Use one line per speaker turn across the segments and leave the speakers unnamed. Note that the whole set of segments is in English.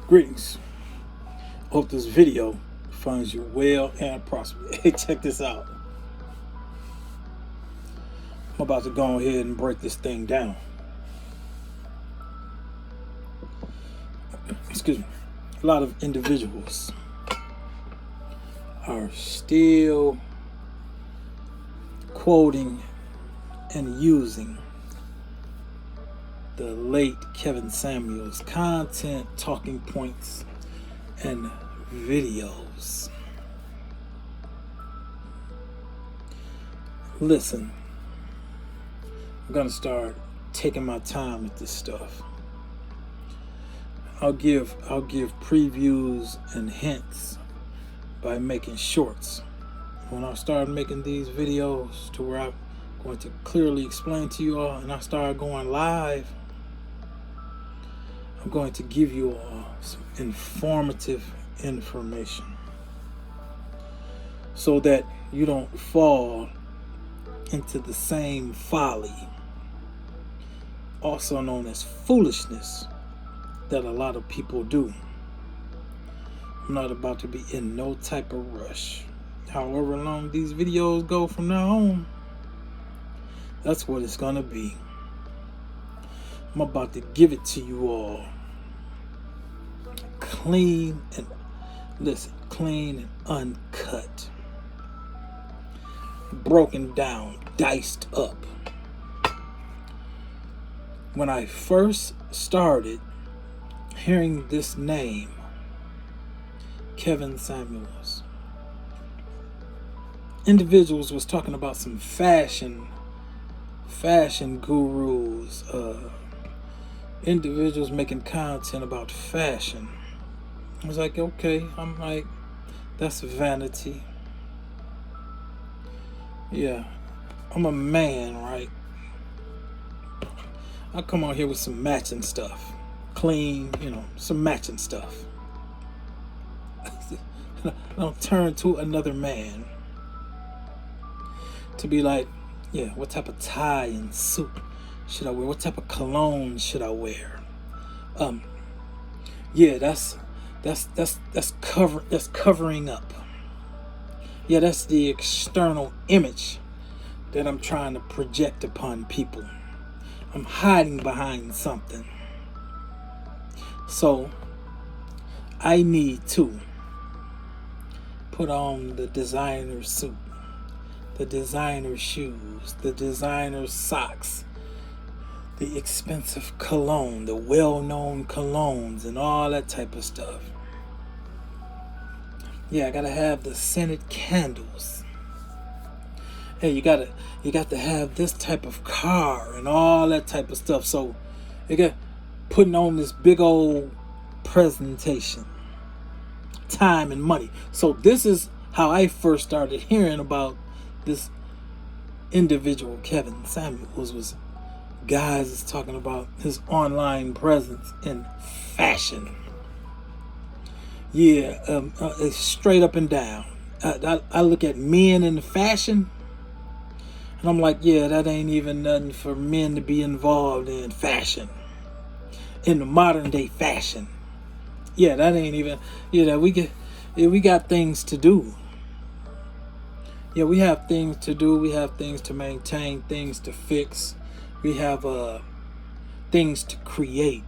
Greetings. Hope this video finds you well and prosperous. Hey, check this out. I'm about to go ahead and break this thing down. Excuse me. A lot of individuals are still quoting and using the late Kevin Samuels content, talking points, and videos. Listen, I'm gonna start taking my time with this stuff. I'll give previews and hints by making shorts. When I start making these videos to where I'm going to clearly explain to you all, and I start going live, I'm going to give you all some informative information so that you don't fall into the same folly, also known as foolishness, that a lot of people do. I'm not about to be in no type of rush. However long these videos go from now on, that's what it's gonna be. I'm about to give it to you all clean and uncut, broken down, diced up. When I first started hearing this name, Kevin Samuels, individuals was talking about some fashion gurus, individuals making content about fashion. I was like, okay, I'm like, that's vanity. Yeah, I'm a man, right? I come on here with some matching stuff, clean, some matching stuff. I don't turn to another man to be like, yeah, what type of tie and suit should I wear? What type of cologne should I wear? Yeah, that's covering up. Yeah, that's the external image that I'm trying to project upon people. I'm hiding behind something. So I need to put on the designer suit, the designer shoes, the designer socks, the expensive cologne, the well-known colognes, and all that type of stuff. Yeah, I gotta have the scented candles. Hey, you got to have this type of car and all that type of stuff. So you got putting on this big old presentation, time and money. So this is how I first started hearing about this individual, Kevin Samuels, was guys is talking about his online presence in fashion. Yeah, it's straight up and down. I look at men in fashion, and I'm like, yeah, that ain't even nothing for men to be involved in fashion, in the modern day fashion. Yeah, that ain't even. We got things to do. Yeah, we have things to do. We have things to maintain, things to fix. We have things to create.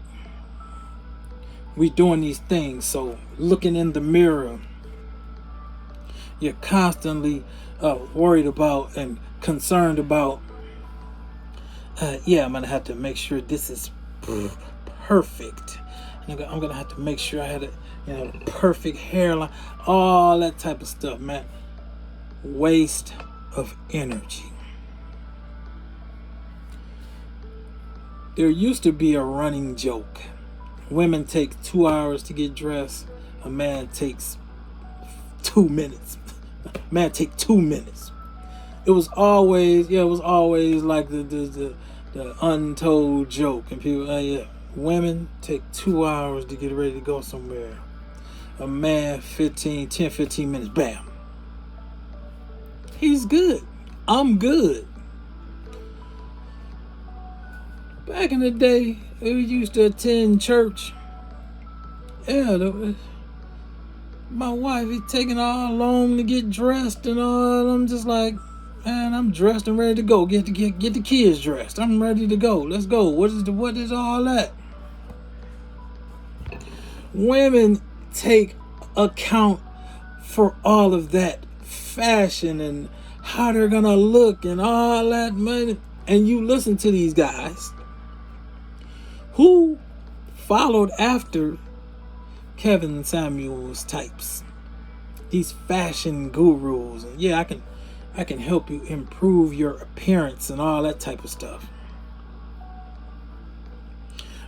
We doing these things. So looking in the mirror, you're constantly worried about and concerned about. I'm gonna have to make sure this is perfect. I'm gonna have to make sure I had a perfect hairline, all that type of stuff, man. Waste of energy. There used to be a running joke. Women take 2 hours to get dressed. A man takes 2 minutes. Man take 2 minutes. It was always like the untold joke. And people, women take 2 hours to get ready to go somewhere. A man 10, 15 minutes, bam. He's good. I'm good. Back in the day, we used to attend church Yeah, my wife is taking all long to get dressed and all. I'm just like, man, I'm dressed and ready to go. Get the kids dressed. I'm ready to go. Let's go. What is all that? Women take account for all of that fashion and how they're gonna look and all that money. And you listen to these guys who followed after Kevin Samuels types, these fashion gurus, and yeah, I can help you improve your appearance and all that type of stuff,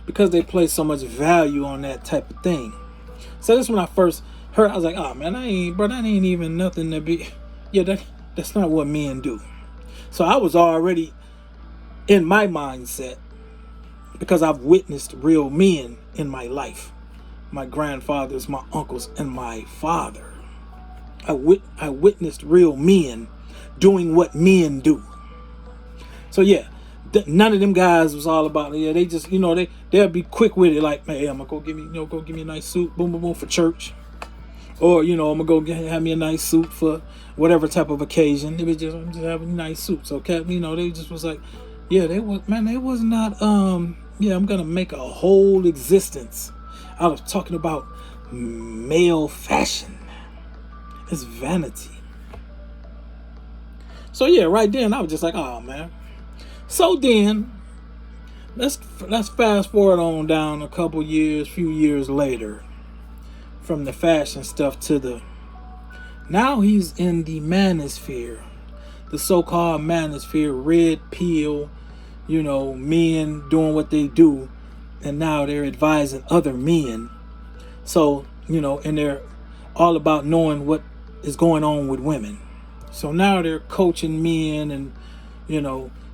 because they place so much value on that type of thing. So that's when I first heard. I was like, oh man, that ain't even nothing to be. Yeah, that's not what men do. So I was already in my mindset, because I've witnessed real men in my life. My grandfathers, my uncles, and my father. I witnessed real men doing what men do. So yeah, none of them guys was all about, yeah, they just, they'll be quick with it, like, hey, I'm gonna go give me a nice suit, boom, boom, boom, for church. Or, I'm gonna go have me a nice suit for whatever type of occasion. I'm just having nice suits. Okay, they just was like, yeah, they was not, I'm gonna make a whole existence out of talking about male fashion. It's vanity. So yeah, right then I was just like, oh man. So then let's fast forward on down a few years later, from the fashion stuff to now he's in the manosphere, the so-called manosphere, red pill, men doing what they do, and now they're advising other men. So, and they're all about knowing what is going on with women. So now they're coaching men and,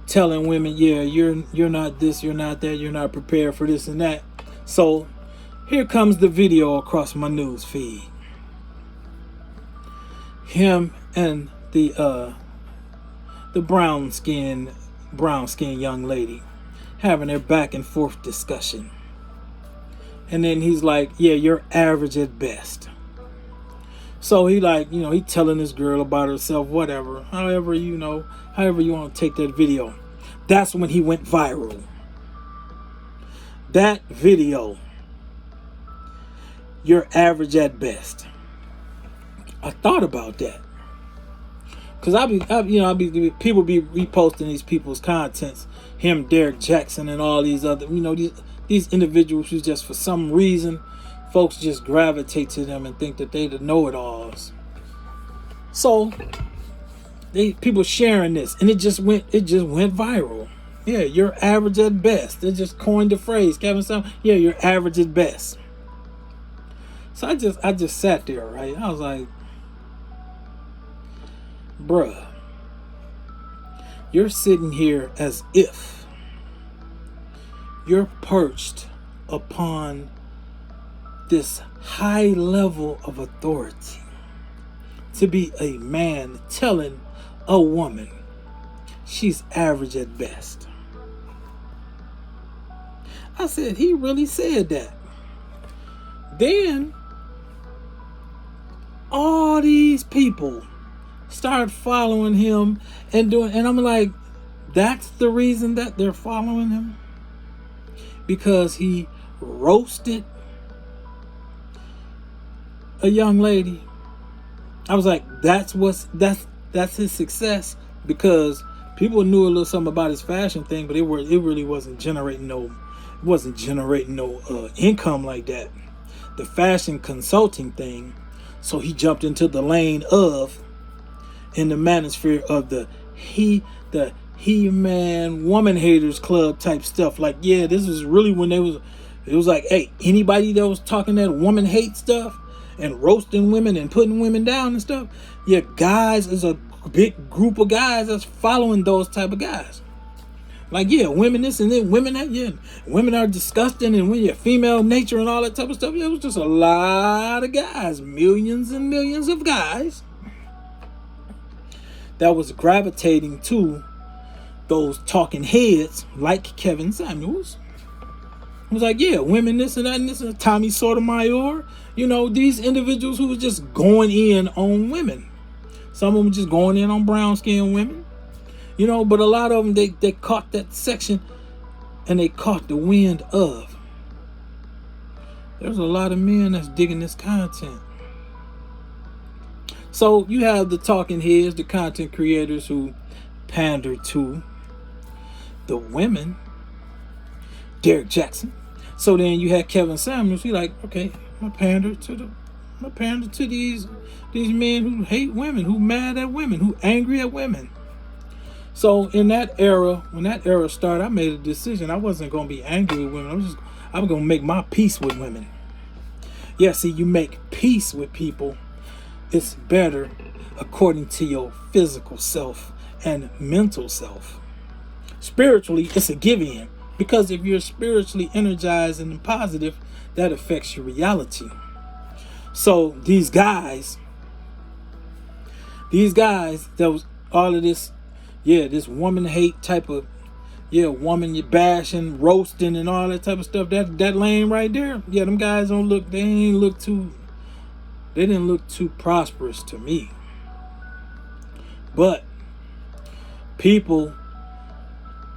telling women, yeah, you're not this, you're not that, you're not prepared for this and that. So here comes the video across my news feed. Him and the brown skin young lady having their back and forth discussion. And then he's like, yeah, you're average at best. So he he telling this girl about herself, whatever, however you want to take that video. That's when he went viral. That video, you're average at best. I thought about that, because people be reposting these people's contents, him, Derek Jackson, and all these other, these individuals who just, for some reason, folks just gravitate to them and think that they the know-it-alls. So people sharing this, and it just went viral. Yeah, you're average at best. They just coined the phrase, Kevin Samuels. Yeah, you're average at best. So I just sat there, right? I was like, bruh, you're sitting here as if you're perched upon this high level of authority to be a man telling a woman she's average at best. I said, he really said that. Then all these people start following him and I'm like, that's the reason that they're following him? Because he roasted a young lady? I was like, that's his success, because people knew a little something about his fashion thing, but it really wasn't generating no income like that, the fashion consulting thing. So he jumped into the lane of, in the manosphere of the He-Man woman haters club type stuff. Like, yeah, this was really when it was like, hey, anybody that was talking that woman hate stuff and roasting women and putting women down and stuff, yeah, guys is a big group of guys that's following those type of guys. Like, yeah, women this and then women that, yeah, women are disgusting, and when you're female nature and all that type of stuff, yeah, it was just a lot of guys, millions and millions of guys that was gravitating to those talking heads like Kevin Samuels, It was like, yeah, women this and that and this and that. Tommy Sotomayor, these individuals who was just going in on women. Some of them just going in on brown skinned women, but a lot of them, they caught that section and they caught the wind of. There's a lot of men that's digging this content. So you have the talking heads, the content creators who pander to the women. Derek Jackson. So then you had Kevin Samuels. He like, okay, I'm gonna pander to these men who hate women, who mad at women, who angry at women. So in that era, when that era started, I made a decision. I wasn't gonna be angry with women. I was gonna make my peace with women. Yeah, see, you make peace with people. It's better according to your physical self and mental self. Spiritually, it's a give-in. Because if you're spiritually energized and positive, that affects your reality. So these guys, that was all of this, this woman hate type of, woman you bashing, roasting, and all that type of stuff. That lane right there, them guys they didn't look too prosperous to me. But people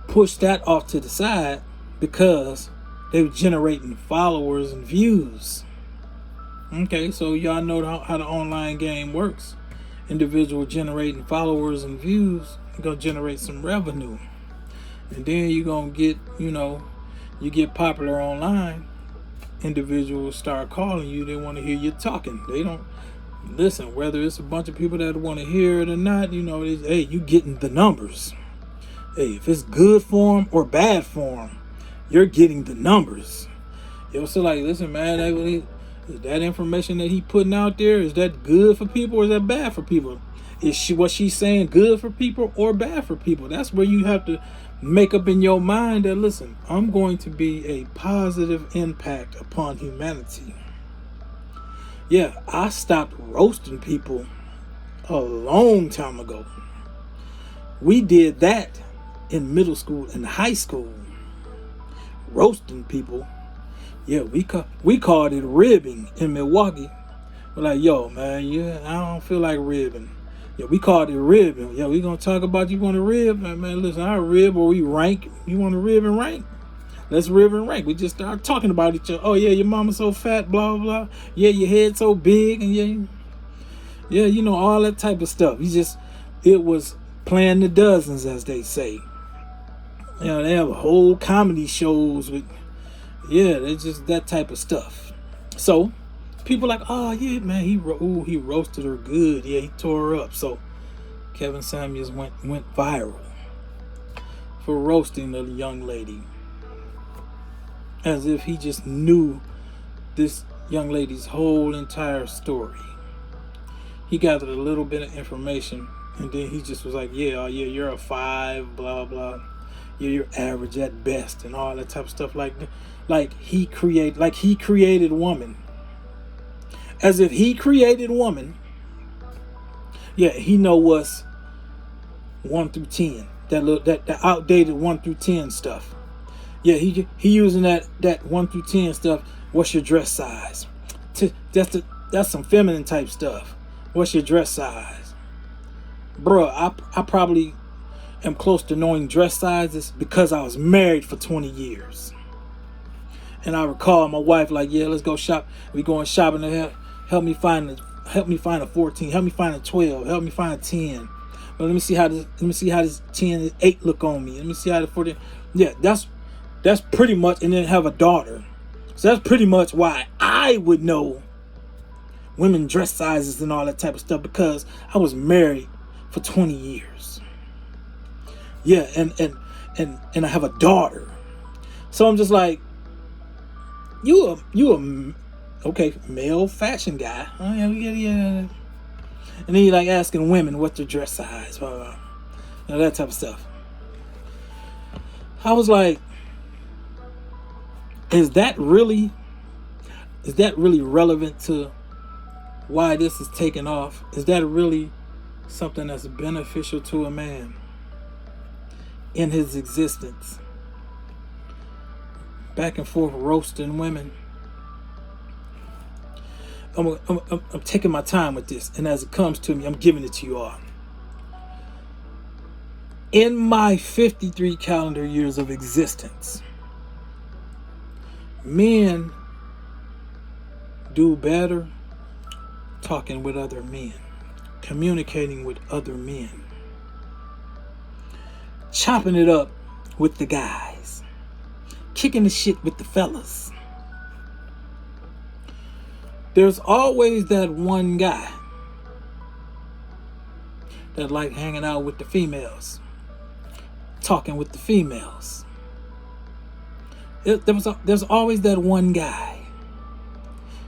push that off to the side because they were generating followers and views. Okay, so y'all know how the online game works. Individual generating followers and views, you're going to generate some revenue. And then you're going to get, you get popular online. Individuals start calling you. They want to hear you talking. They don't listen, whether it's a bunch of people that want to hear it or not, hey, you getting the numbers. Hey, if it's good form or bad form, you're getting the numbers. So like, listen, man, is that information that he putting out there, is that good for people or is that bad for people? Is what she's saying good for people or bad for people? That's where you have to make up in your mind that, listen, I'm going to be a positive impact upon humanity. Yeah, I stopped roasting people a long time ago. We did that in middle school and high school. Roasting people. Yeah, we called it ribbing in Milwaukee. We're like, yo, man, I don't feel like ribbing. Yeah, we called it ribbing. Yeah, we gonna talk about you want to rib? Man, listen, I rib or we rank. You want to rib and rank? Let's rib and rank. We just start talking about each other. Oh yeah, your mama's so fat, blah blah blah. Yeah, your head so big, and all that type of stuff. It was playing the dozens, as they say. They have whole comedy shows with, it's just that type of stuff. So people like, oh yeah, man, he roasted her good. Yeah, he tore her up. So Kevin Samuels went viral for roasting the young lady, as if he just knew this young lady's whole entire story. He gathered a little bit of information, and then he just was like, you're a 5, blah blah. You're average at best, and all that type of stuff like that. Like he created woman. As if he created woman. Yeah, he know what's 1 through 10. That outdated 1 through 10 stuff. Yeah, he using that 1 through 10 stuff. What's your dress size? That's some feminine type stuff. What's your dress size? Bruh, I probably am close to knowing dress sizes because I was married for 20 years. And I recall my wife like, yeah, let's go shop. We going shopping to help me find a 14, help me find a 12, help me find a 10. But let me see how this 10 and 8 look on me. Let me see how the 14. Yeah, that's pretty much, and then have a daughter. So that's pretty much why I would know women dress sizes and all that type of stuff, because I was married for 20 years. Yeah, and I have a daughter. So I'm just like, you a okay, male fashion guy. Oh yeah. And then you like asking women what's their dress size, blah, blah, blah. That type of stuff. I was like, is that really relevant to why this is taking off? Is that really something that's beneficial to a man in his existence? back and forth roasting women. I'm taking my time with this, and as it comes to me, I'm giving it to you all. In my 53 calendar years of existence, men do better talking with other men, communicating with other men, chopping it up with the guys, kicking the shit with the fellas. There's always that one guy that like hanging out with the females, talking with the females. There's always that one guy.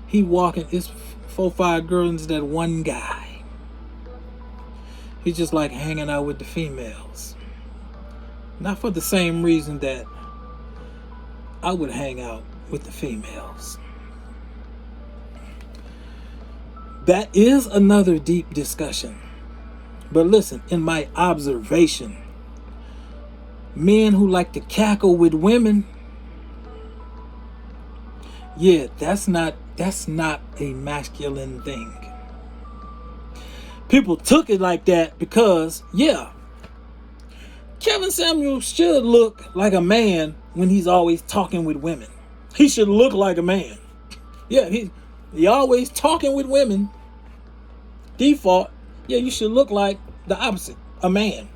He walking, it's 4-5 girls, that one guy. He just like hanging out with the females. Not for the same reason that I would hang out with the females. That is another deep discussion. But listen, in my observation, men who like to cackle with women, yeah, that's not a masculine thing. People took it like that because, yeah, Kevin Samuels should look like a man when he's always talking with women. He should look like a man. Yeah, he always talking with women. Default, yeah, you should look like the opposite, a man.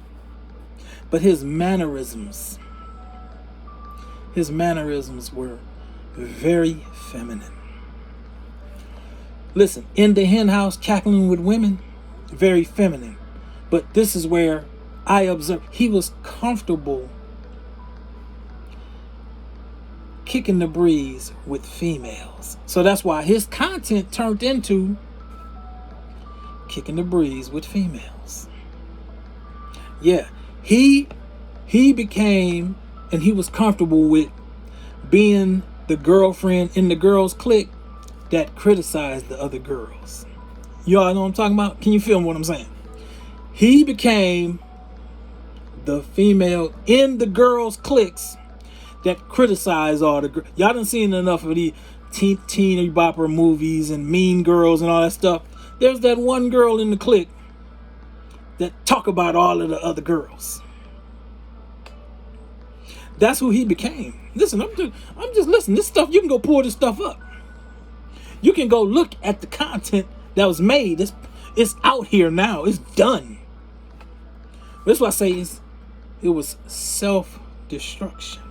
But his mannerisms were very feminine. Listen, in the hen house, cackling with women, very feminine. But this is where I observed he was comfortable kicking the breeze with females. So that's why his content turned into kicking the breeze with females. Yeah, he became, and he was comfortable with being the girlfriend in the girls' clique that criticized the other girls. You all know what I'm talking about? Can you feel what I'm saying? He became the female in the girls' cliques that criticize all the girls. Y'all done seen enough of the teen bopper movies and Mean Girls and all that stuff. There's that one girl in the clique that talk about all of the other girls. That's who he became. Listen, I'm just listening. This stuff, you can go pull this stuff up. You can go look at the content that was made. It's out here now. It's done. That's why I say it was self-destruction.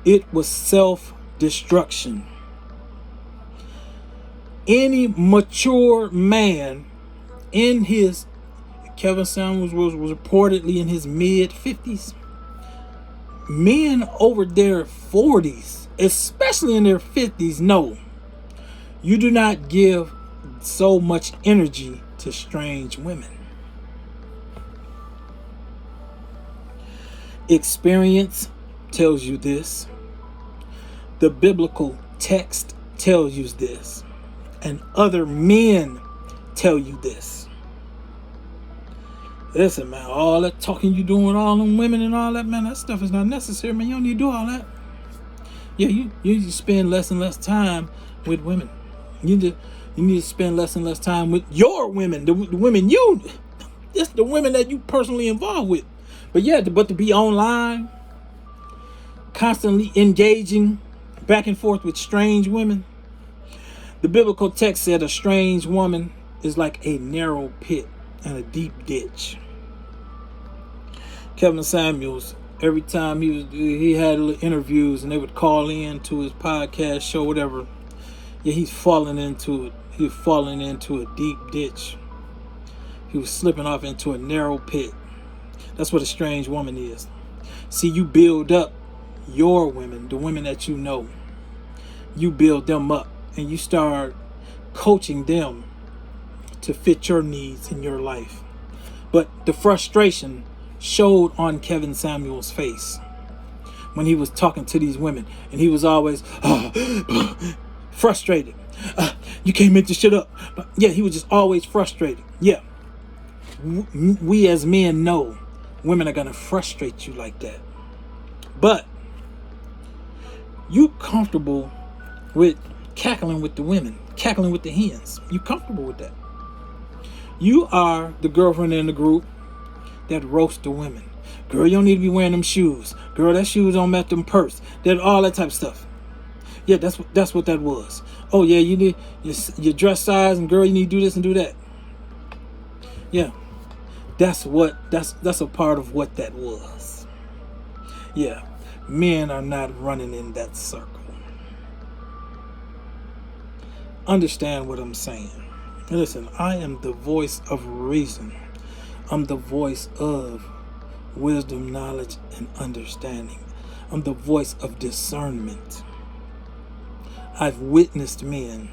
It was self-destruction. Any mature man in his, Kevin Samuels was reportedly in his mid-50s. Men over their 40s, especially in their 50s, know you do not give so much energy to strange women. Experience tells you this. The biblical text tells you this. And other men tell you this. Listen, man, all that talking you doing with all them women and all that, man, that stuff is not necessary, man. You don't need to do all that. Yeah, you spend less and less time with women. You need to spend less and less time with your women, the women it's the women that you personally involved with. But yeah, but to be online, constantly engaging back and forth with strange women. The biblical text said a strange woman is like a narrow pit and a deep ditch. Kevin Samuels, every time he had interviews and they would call in to his podcast show, whatever, yeah, he's falling into it. He was falling into a deep ditch. He was slipping off into a narrow pit. That's what a strange woman is. See, you build up your women, the women that you know. You build them up and you start coaching them to fit your needs in your life. But the frustration showed on Kevin Samuels' face when he was talking to these women, and he was always frustrated. You can't make this shit up. But yeah, he was just always frustrated. Yeah, we as men know women are gonna frustrate you like that. But You comfortable with cackling with the women, cackling with the hens. You comfortable with that. You are the girlfriend in the group that roasts the women. Girl, you don't need to be wearing them shoes. Girl, that shoes don't match them purse. That all that type of stuff. Yeah, that's what that was. Oh yeah, you need your dress size, and girl, you need to do this and do that. Yeah, that's a part of what that was. Yeah, men are not running in that circle. Understand what I'm saying. Listen, I am the voice of reason. I'm the voice of wisdom, knowledge, and understanding. I'm the voice of discernment. I've witnessed men.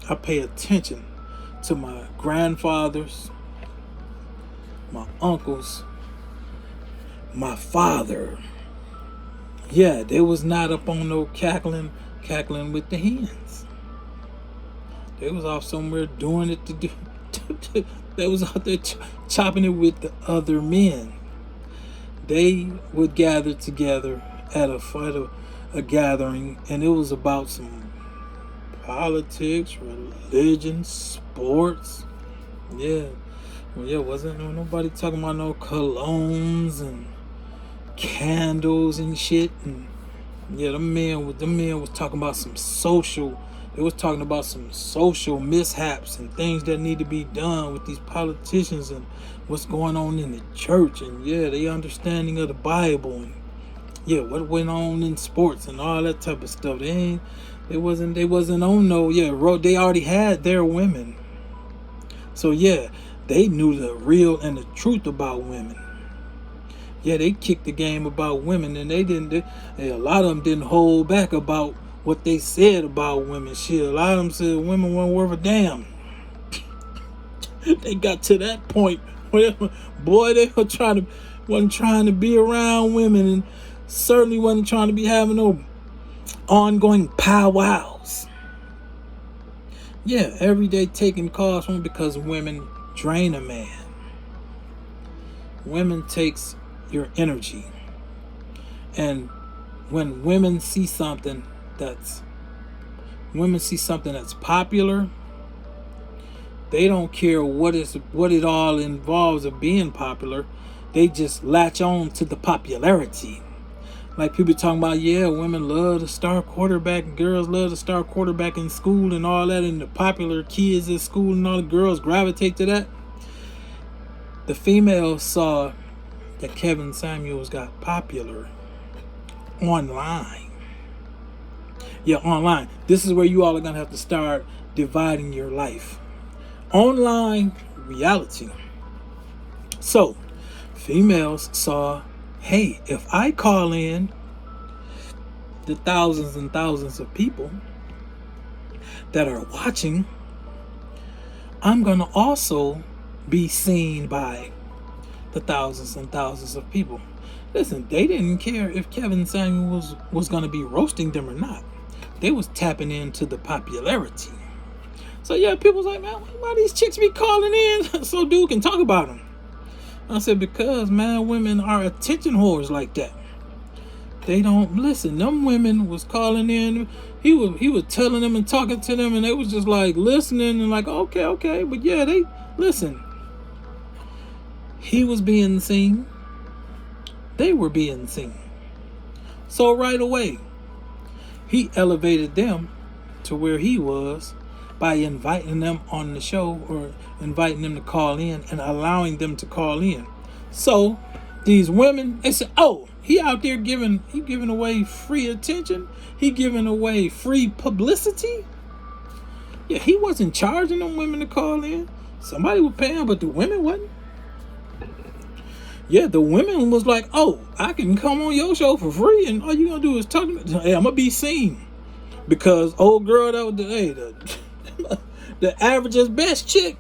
I pay attention to my grandfathers, my uncles, my father. Yeah, they was not up on no cackling with the hens. They was off somewhere doing it to do. They was out there chopping it with the other men. They would gather together at a gathering, and it was about some politics, religion, sports. Yeah. Well, yeah, wasn't nobody talking about no colognes and candles and shit. And yeah, them men was talking about some social. They was talking about some social mishaps and things that need to be done with these politicians and what's going on in the church, and yeah, they understanding of the Bible, and yeah, what went on in sports and all that type of stuff. They wasn't on no they already had their women. So yeah, they knew the real and the truth about women. Yeah, they kicked the game about women, and a lot of them didn't hold back about what they said about women. Shit, a lot of them said women weren't worth a damn. They got to that point where, boy, they wasn't trying to be around women, and certainly wasn't trying to be having no ongoing powwows. Yeah, every day taking calls from because women drain a man. Women takes your energy, and when women see something that's popular, they don't care what it all involves of being popular. They just latch on to the popularity. Like people talking about, yeah, women love the star quarterback, and girls love the star quarterback in school and all that, and the popular kids at school and all the girls gravitate to that. The females saw that Kevin Samuels got popular online. Yeah, online. This is where you all are going to have to start dividing your life. Online reality. So, females saw, hey, if I call in the thousands and thousands of people that are watching, I'm going to also be seen by the thousands and thousands of people. Listen, they didn't care if Kevin Samuels was going to be roasting them or not. They was tapping into the popularity. So yeah, people was like, man, why these chicks be calling in so dude can talk about them? I said, because, man, women are attention whores like that. They don't listen. Them women was calling in. He was telling them and talking to them, and they was just like listening and like, okay. But yeah, they listen. He was being seen. They were being seen. So right away, he elevated them to where he was by inviting them on the show, or inviting them to call in and allowing them to call in. So these women, they said, oh, he out there giving away free attention. He giving away free publicity. Yeah, he wasn't charging them women to call in. Somebody was paying, but the women wasn't. Yeah, the women was like, oh, I can come on your show for free, and all you gonna do is talk to me. Hey, I'm gonna be seen. Because old girl that was the average as best chick,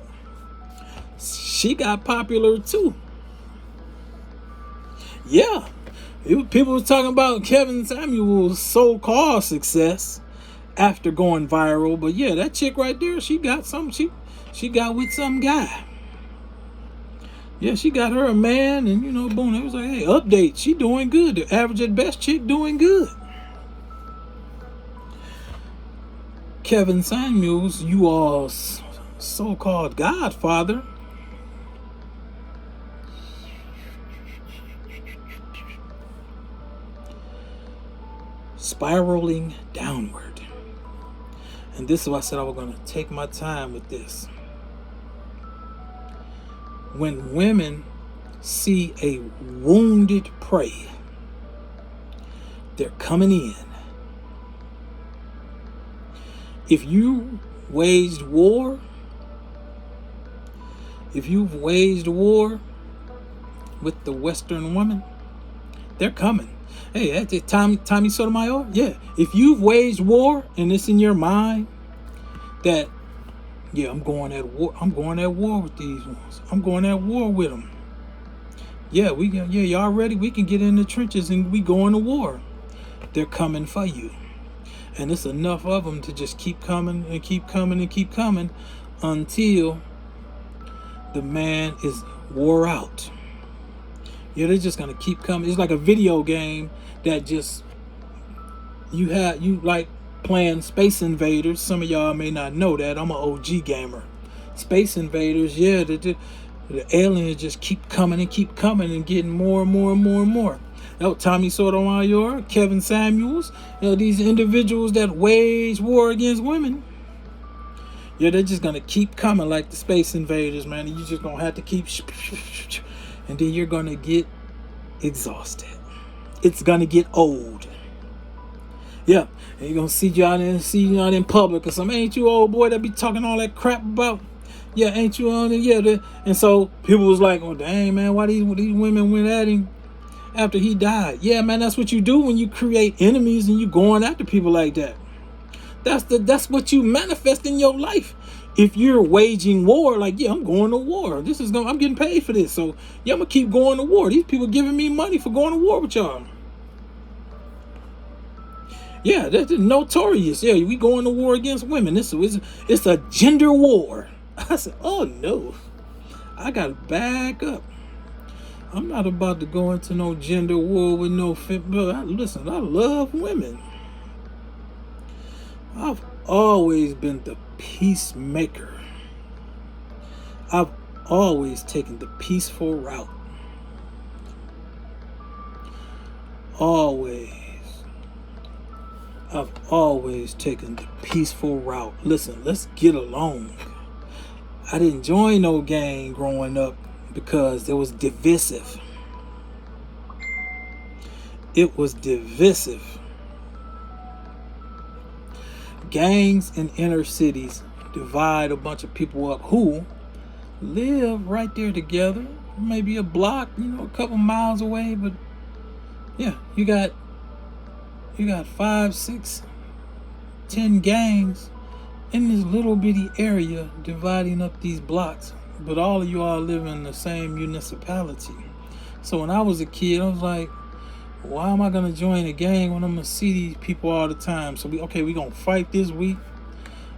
she got popular too. Yeah. People was talking about Kevin Samuels' so-called success after going viral. But yeah, that chick right there, she got something. She got with some guy. Yeah, she got her a man, and boom, it was like, hey, update. She doing good. The average at best chick doing good. Kevin Samuels, you all's so-called godfather, spiraling downward. And this is why I said I was going to take my time with this. When women see a wounded prey, they're coming in. If you waged war, if you've waged war with the Western woman, they're coming. Hey, that's Tommy Sotomayor. Yeah, if you've waged war and it's in your mind that, yeah, I'm going at war with these ones. I'm going at war with them. Yeah, y'all ready? We can get in the trenches and we going to war. They're coming for you. And it's enough of them to just keep coming and keep coming and keep coming until the man is wore out. Yeah, they're just gonna keep coming. It's like a video game that just you like playing Space Invaders. Some of y'all may not know that. I'm an OG gamer. Space Invaders, yeah, the aliens just keep coming and getting more and more and more and more. Tommy Sotomayor, Kevin Samuels, these individuals that wage war against women. Yeah, they're just gonna keep coming like the Space Invaders, man. You're just gonna have to keep, and then you're gonna get exhausted. It's gonna get old. Yeah, and you're gonna see you out in public or something. Ain't you old boy that be talking all that crap about? Yeah, ain't you on it? Yeah, and so people was like, "Oh, dang, man, why these women went at him after he died?" Yeah, man, that's what you do when you create enemies and you going after people like that. That's what you manifest in your life. If you're waging war, like, yeah, I'm going to war. I'm getting paid for this, so yeah, I'm gonna keep going to war. These people giving me money for going to war with y'all. Yeah, that's notorious. Yeah, we going to war against women. It's a gender war. I said, oh no, I gotta back up. I'm not about to go into no gender war with no listen, I love women. I've always been the peacemaker. I've always taken the peaceful route. Always. I've always taken the peaceful route. Listen, let's get along. I didn't join no gang growing up because it was divisive. It was divisive. Gangs in inner cities divide a bunch of people up who live right there together, maybe a block, a couple miles away, but yeah, you got 5, 6, 10 gangs in this little bitty area dividing up these blocks, but all of you all live in the same municipality. So when I was a kid, I was like, why am I gonna join a gang when I'm gonna see these people all the time? So we gonna fight this week.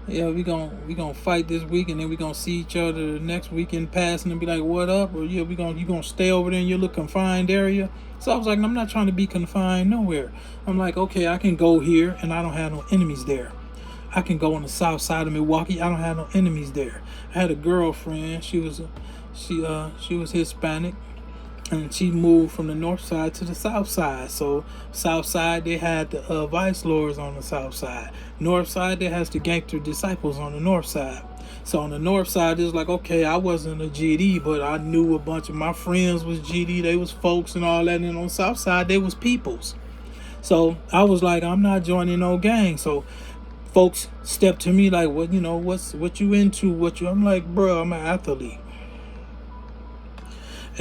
Yeah, we gonna fight this week, and then we gonna see each other the next weekend passing and be like, what up? Or yeah, you gonna stay over there in your little confined area. So I was like, I'm not trying to be confined nowhere. I'm like, okay, I can go here and I don't have no enemies there. I can go on the south side of Milwaukee. I don't have no enemies there. I had a girlfriend. She was Hispanic. And she moved from the north side to the south side. So south side, they had the Vice Lords on the south side. North side, they has the Gangster Disciples on the north side. So on the north side, it's like, okay, I wasn't a GD, but I knew a bunch of my friends was GD. They was folks and all that. And on the south side, they was peoples. So I was like, I'm not joining no gang. So folks stepped to me like, what you into? I'm like, bro, I'm an athlete.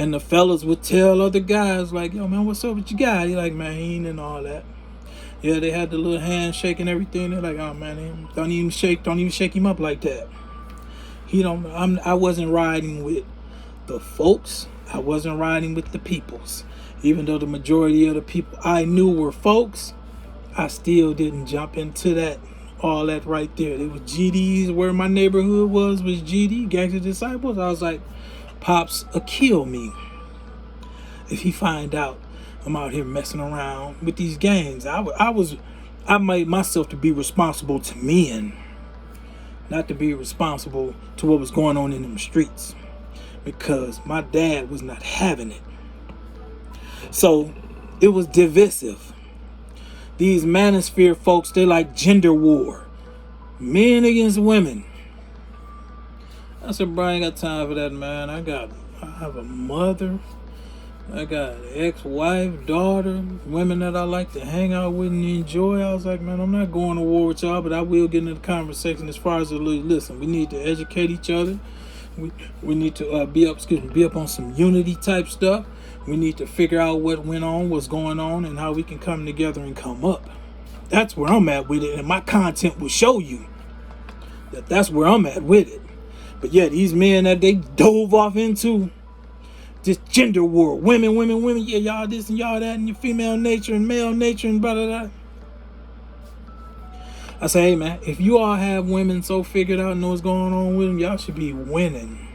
And the fellas would tell other guys, like, yo, man, what's up with your guy? He like, man, he ain't and all that. Yeah, they had the little handshake and everything. They're like, oh, man, don't even shake him up like that. I wasn't riding with the folks. I wasn't riding with the peoples. Even though the majority of the people I knew were folks, I still didn't jump into all that right there. It was GDs. Where my neighborhood was GD, Gangster Disciples. I was like, Pops will kill me if he find out I'm out here messing around with these gangs. I made myself to be responsible to men. not to be responsible to what was going on in them streets, because my dad was not having it. So it was divisive. These manosphere folks, they like gender war. Men against women. I said, bro, I ain't got time for that, man. I have a mother. I got an ex-wife, daughter, women that I like to hang out with and enjoy. I was like, man, I'm not going to war with y'all, but I will get into the conversation as far as, listen, we need to educate each other. We need to be up on some unity type stuff. We need to figure out what went on, what's going on, and how we can come together and come up. That's where I'm at with it, and my content will show you that that's where I'm at with it. But yeah, these men that they dove off into this gender war, women, yeah, y'all this and y'all that, and your female nature and male nature and blah, blah, blah. I say, hey, man, if you all have women so figured out and know what's going on with them, y'all should be winning.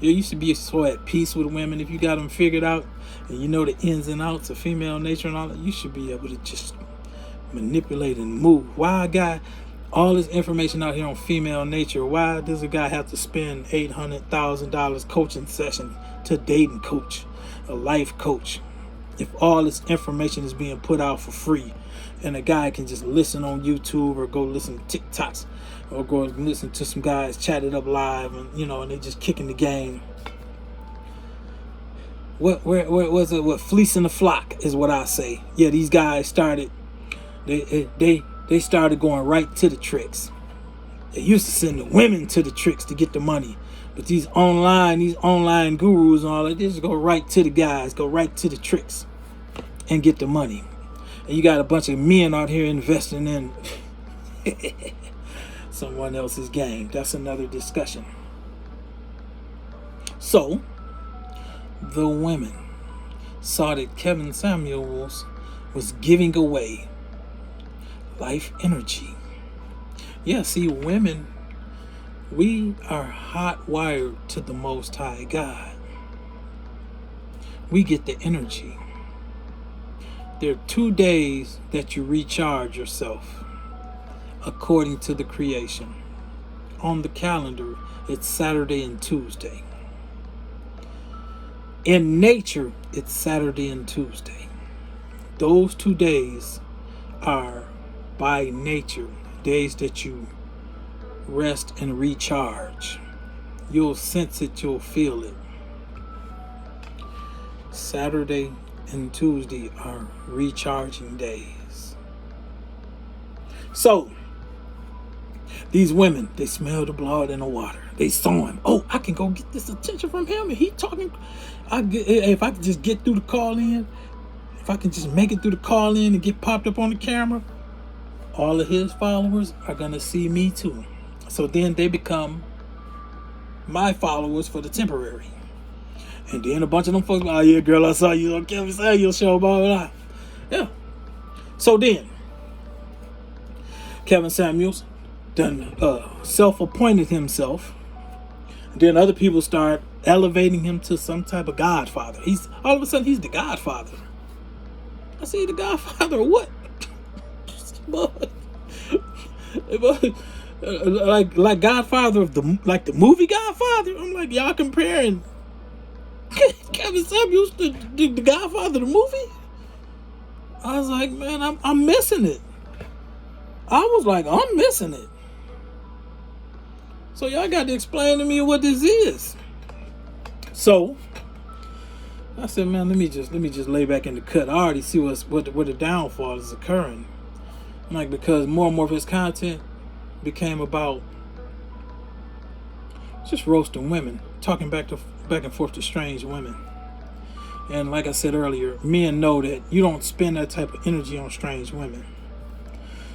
You should be so at peace with women. If you got them figured out and you know the ins and outs of female nature and all that, you should be able to just manipulate and move. Why I got all this information out here on female nature? Why does a guy have to spend $800,000 coaching session to dating coach, a life coach, if all this information is being put out for free, and a guy can just listen on YouTube or go listen to TikToks or go listen to some guys chat it up live, and and they just kicking the game. What was it? What fleecing the flock is what I say. Yeah, these guys started. They started going right to the tricks. They used to send the women to the tricks to get the money, but these online gurus and all that, they just go right to the guys, go right to the tricks, and get the money. And you got a bunch of men out here investing in someone else's game. That's another discussion. So, the women saw that Kevin Samuels was giving away life energy. Yeah, see, women, we are hot wired to the Most High God. We get the energy. There are 2 days that you recharge yourself according to the creation. On the calendar, it's Saturday and Tuesday. In nature, it's Saturday and Tuesday. Those 2 days are, by nature, days that you rest and recharge. You'll sense it, you'll feel it. Saturday and Tuesday are recharging days. So, these women, they smell the blood in the water. They saw him. Oh, I can go get this attention from him, and he talking. If I can just get through the call in, if I can just make it through the call in and get popped up on the camera, all of his followers are gonna see me too. So then they become my followers for the temporary. And then a bunch of them folks, oh yeah, girl, I saw you on Kevin Samuels show, blah, blah, blah. Yeah. So then, Kevin Samuels done self-appointed himself. And then other people start elevating him to some type of godfather. All of a sudden, he's the godfather. I say, the godfather of what? like Godfather of the movie Godfather. I'm like, y'all comparing Kevin Samuels to the Godfather of the movie? I was like, man, I'm missing it. I was like, I'm missing it. So y'all got to explain to me what this is. So I said, man, let me just lay back in the cut. I already see what the downfall is occurring. I'm like, because more and more of his content became about just roasting women, talking back and forth to strange women. And like I said earlier, men know that you don't spend that type of energy on strange women.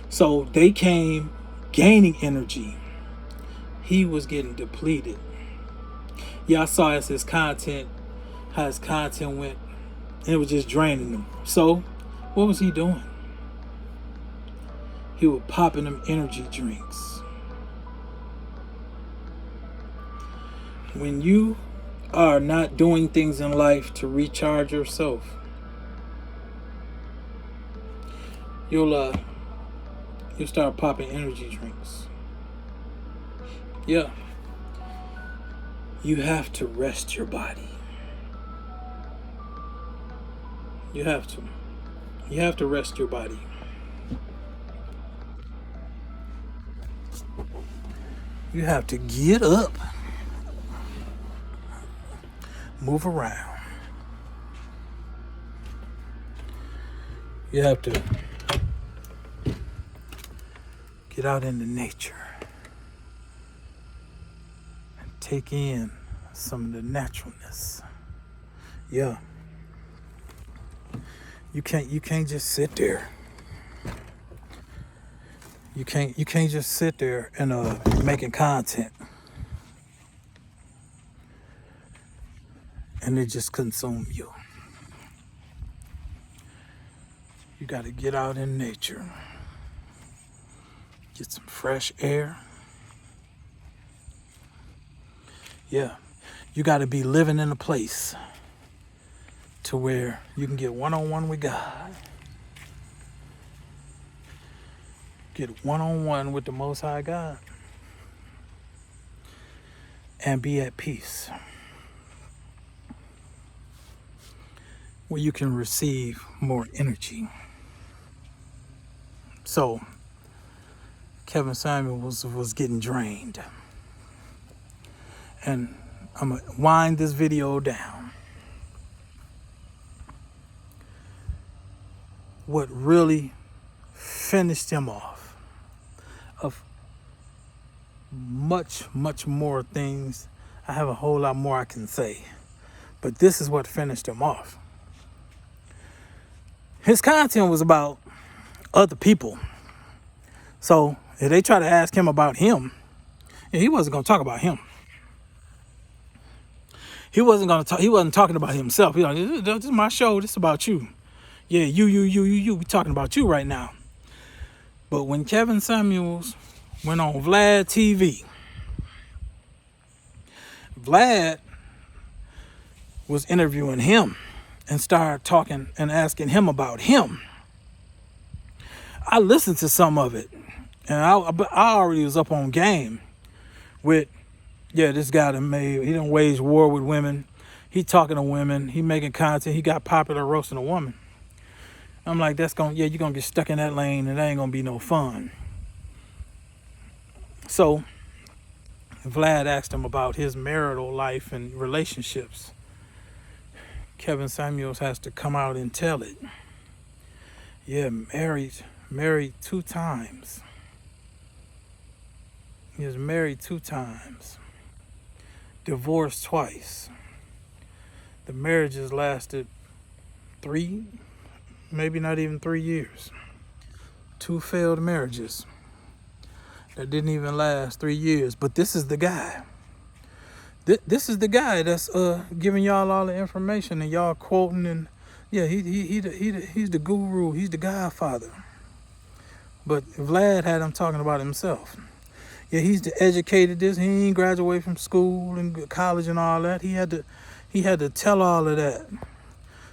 So they came gaining energy. He was getting depleted. Yeah, I saw how his content went, and it was just draining him. So what was he doing? He was popping them energy drinks. When you are not doing things in life to recharge yourself, you'll start popping energy drinks. Yeah. You have to rest your body. You have to. You have to rest your body. You have to get up, move around. You have to get out into nature and take in some of the naturalness. Yeah. You can't just sit there. You can't just sit there and making content and it just consume you. You got to get out in nature, get some fresh air. Yeah, you got to be living in a place to where you can get one-on-one with God. Get one-on-one with the Most High God and be at peace, where you can receive more energy. So Kevin Samuel was getting drained, and I'm gonna wind this video down. What really finished him off, of much more things. I have a whole lot more I can say, but this is what finished him off. His content was about other people. So if they try to ask him about him, he wasn't going to talk about him. He wasn't going to talk. He wasn't talking about himself. He like, this is my show. This is about you. Yeah, you. We talking about you right now. But when Kevin Samuels went on Vlad TV, Vlad was interviewing him and started talking and asking him about him. I listened to some of it, and I already was up on game with, this guy he done waged war with women. He talking to women. He making content. He got popular roasting a woman. I'm like, you're going to get stuck in that lane, and that ain't going to be no fun. So Vlad asked him about his marital life and relationships. Kevin Samuels has to come out and tell it. Yeah, married 2 times. He was married 2 times. Divorced twice. The marriages lasted 3, maybe not even 3 years. 2 failed marriages that didn't even last 3 years. But this is the guy. This is the guy that's giving y'all all the information and y'all quoting, and he's the guru. He's the Godfather. But Vlad had him talking about himself. Yeah, he's the educated. He ain't graduated from school and college and all that. He had to tell all of that.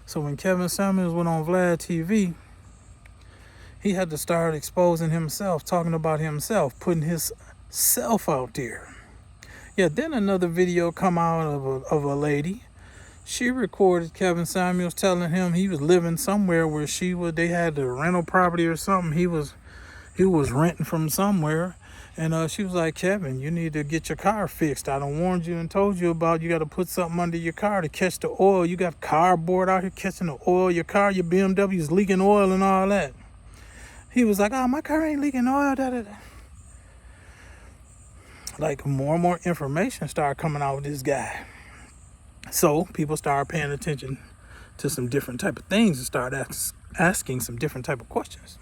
So when Kevin Samuels went on Vlad TV, he had to start exposing himself, talking about himself, putting his self out there. Yeah, then another video come out of a lady. She recorded Kevin Samuels telling him he was living somewhere where they had the rental property or something. He was renting from somewhere. And she was like, Kevin, you need to get your car fixed. I done warned you and told you about you got to put something under your car to catch the oil. You got cardboard out here catching the oil. Your car, your BMW is leaking oil and all that. He was like, my car ain't leaking oil. Like more and more information started coming out with this guy. So people started paying attention to some different type of things and started asking some different type of questions.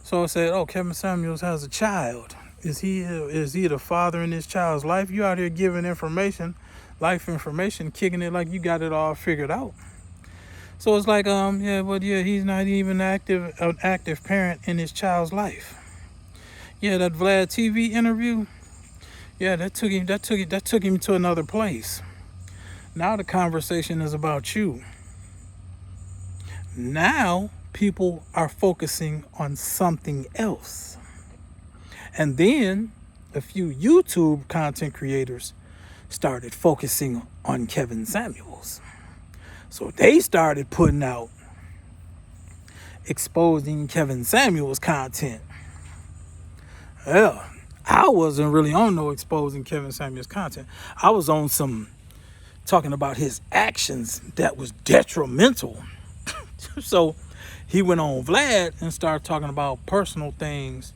So I said, Kevin Samuels has a child. Is he the father in this child's life? You out here giving information, life information, kicking it like you got it all figured out. So it's like, he's not even an active parent in his child's life. Yeah, that Vlad TV interview, that took him to another place. Now the conversation is about you. Now people are focusing on something else. And then a few YouTube content creators started focusing on Kevin Samuels. So they started putting out exposing Kevin Samuels content. Yeah, I wasn't really on no exposing Kevin Samuels content. I was on some talking about his actions that was detrimental. So he went on Vlad and started talking about personal things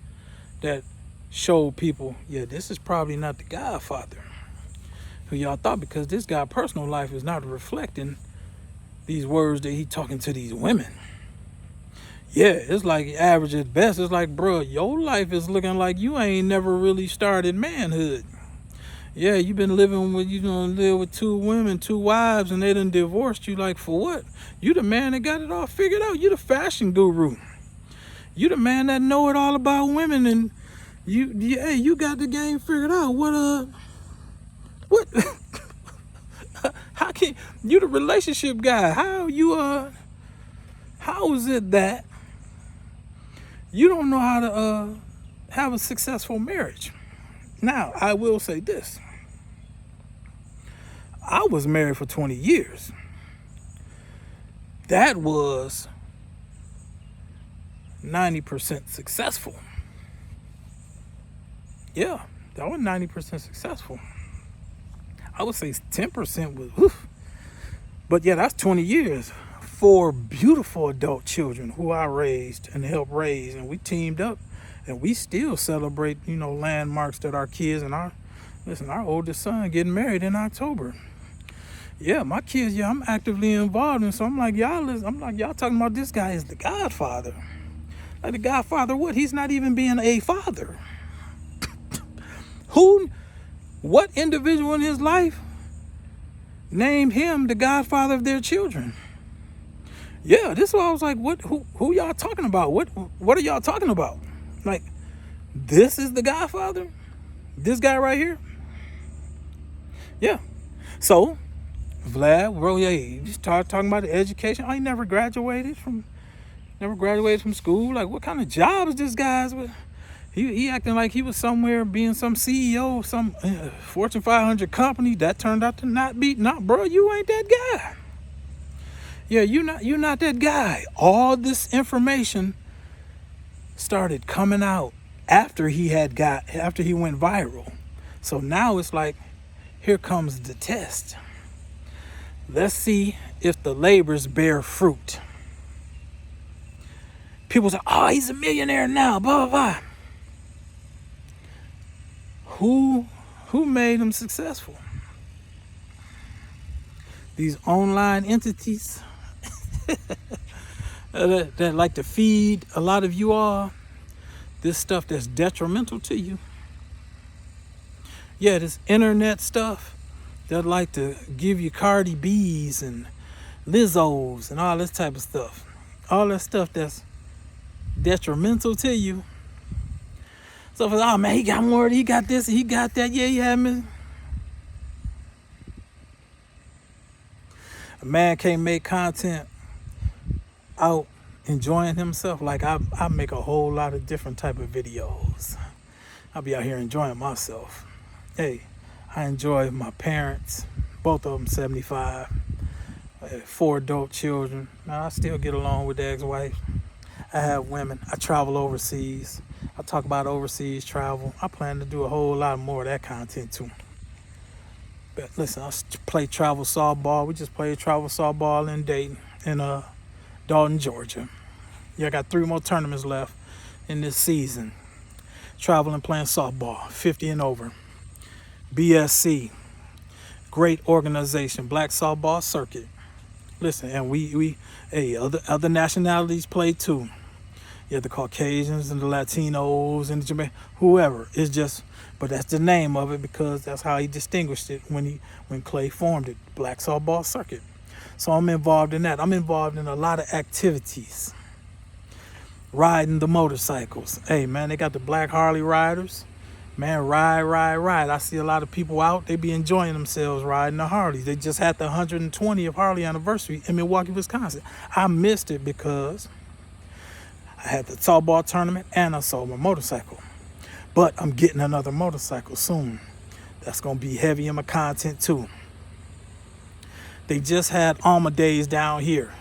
that showed people, yeah, this is probably not the Godfather who y'all thought, because this guy's personal life is not reflecting these words that he talking to these women. Yeah, it's like average at best. It's like, bro, your life is looking like you ain't never really started manhood. Yeah, you been living with, live with 2 women, 2 wives, and they done divorced you. Like, for what? You the man that got it all figured out. You the fashion guru. You the man that know it all about women, and you got the game figured out. What? How can you the relationship guy? How is it that you don't know how to have a successful marriage? Now, I will say this. I was married for 20 years. That was 90% successful. Yeah, that was 90% successful. I would say 10% was, oof. But yeah, that's 20 years. 4 beautiful adult children who I raised and helped raise, and we teamed up. And we still celebrate, landmarks that our kids and our oldest son getting married in October. Yeah, my kids, I'm actively involved. And so I'm like, y'all talking about this guy is the Godfather. Like, the Godfather what? He's not even being a father. What individual in his life named him the Godfather of their children? Yeah, this is why I was like, who y'all talking about? What are y'all talking about? Like, this is the Godfather? This guy right here? Yeah. So, Vlad, bro, yeah, you start talking about the education. Oh, he never graduated from school. Like, what kind of job is this guy's with? He acting like he was somewhere being some CEO of some Fortune 500 company. That turned out to not be. Bro, you ain't that guy. Yeah, you're not that guy. All this information started coming out after he went viral. So now it's like, here comes the test. Let's see if the labors bear fruit. People say, oh, he's a millionaire now, blah, blah, blah. Who made him successful? These online entities that like to feed a lot of you all this stuff that's detrimental to you. Yeah, this internet stuff that like to give you Cardi B's and Lizzos and all this type of stuff. All that stuff that's detrimental to you. So if it's, oh man, he got more, he got this, he got that, yeah, he had me. A man can't make content out enjoying himself. Like I make a whole lot of different type of videos. I'll be out here enjoying myself. Hey, I enjoy my parents, both of them 75, 4 adult children. Now, I still get along with the ex-wife. I have women. I travel overseas. I talk about overseas travel. I plan to do a whole lot more of that content too. But listen, I play travel softball. We just played travel softball in Dayton, in Dalton, Georgia. Yeah, I got 3 more tournaments left in this season. Traveling, playing softball, 50 and over. BSC, great organization, Black Softball Circuit. Listen, and we other nationalities play too. You have the Caucasians and the Latinos and the Jamaican, whoever. It's just, but that's the name of it because that's how he distinguished it when Clay formed it, Black Softball Circuit. So I'm involved in that. I'm involved in a lot of activities. Riding the motorcycles. Hey man, they got the Black Harley riders. Man, ride. I see a lot of people out. They be enjoying themselves riding the Harleys. They just had the 120th Harley anniversary in Milwaukee, Wisconsin. I missed it because I had the softball tournament and I sold my motorcycle. But I'm getting another motorcycle soon. That's going to be heavy in my content too. They just had Alma Days down here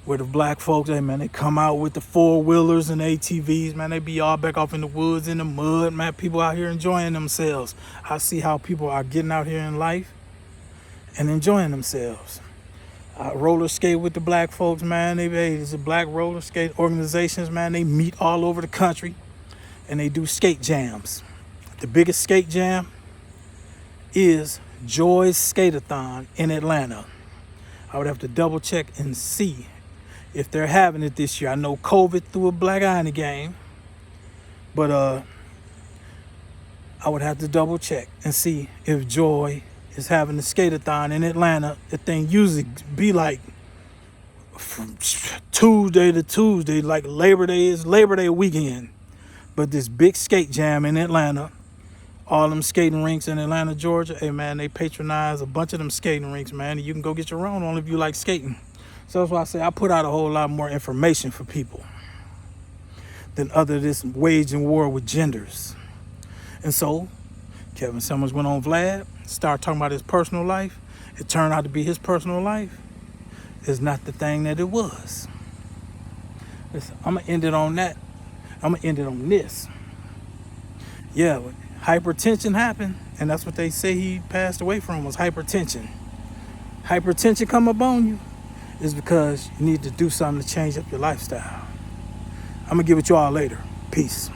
where the black folks, hey man, they come out with the four-wheelers and ATVs, man. They be all back off in the woods, in the mud, man. People out here enjoying themselves. I see how people are getting out here in life and enjoying themselves. I roller skate with the black folks, man. There's a black roller skate organizations, man. They meet all over the country and they do skate jams. The biggest skate jam is Joy's Skate-a-thon in Atlanta. I would have to double check and see if they're having it this year. I know COVID threw a black eye in the game, but I would have to double check and see if Joy is having the skate-a-thon in Atlanta. The thing usually be like from Tuesday to Tuesday, like Labor Day is Labor Day weekend. But this big skate jam in Atlanta, all them skating rinks in Atlanta, Georgia, hey man, they patronize a bunch of them skating rinks, man. And you can go get your own if you like skating. So that's why I say I put out a whole lot more information for people than other this waging war with genders. And so Kevin Summers went on Vlad, started talking about his personal life. It turned out to be his personal life is not the thing that it was. Listen, I'm going to end it on that. I'm going to end it on this. Yeah, hypertension happened, and that's what they say he passed away from was hypertension. Hypertension come up on you is because you need to do something to change up your lifestyle. I'm going to give it to y'all later. Peace.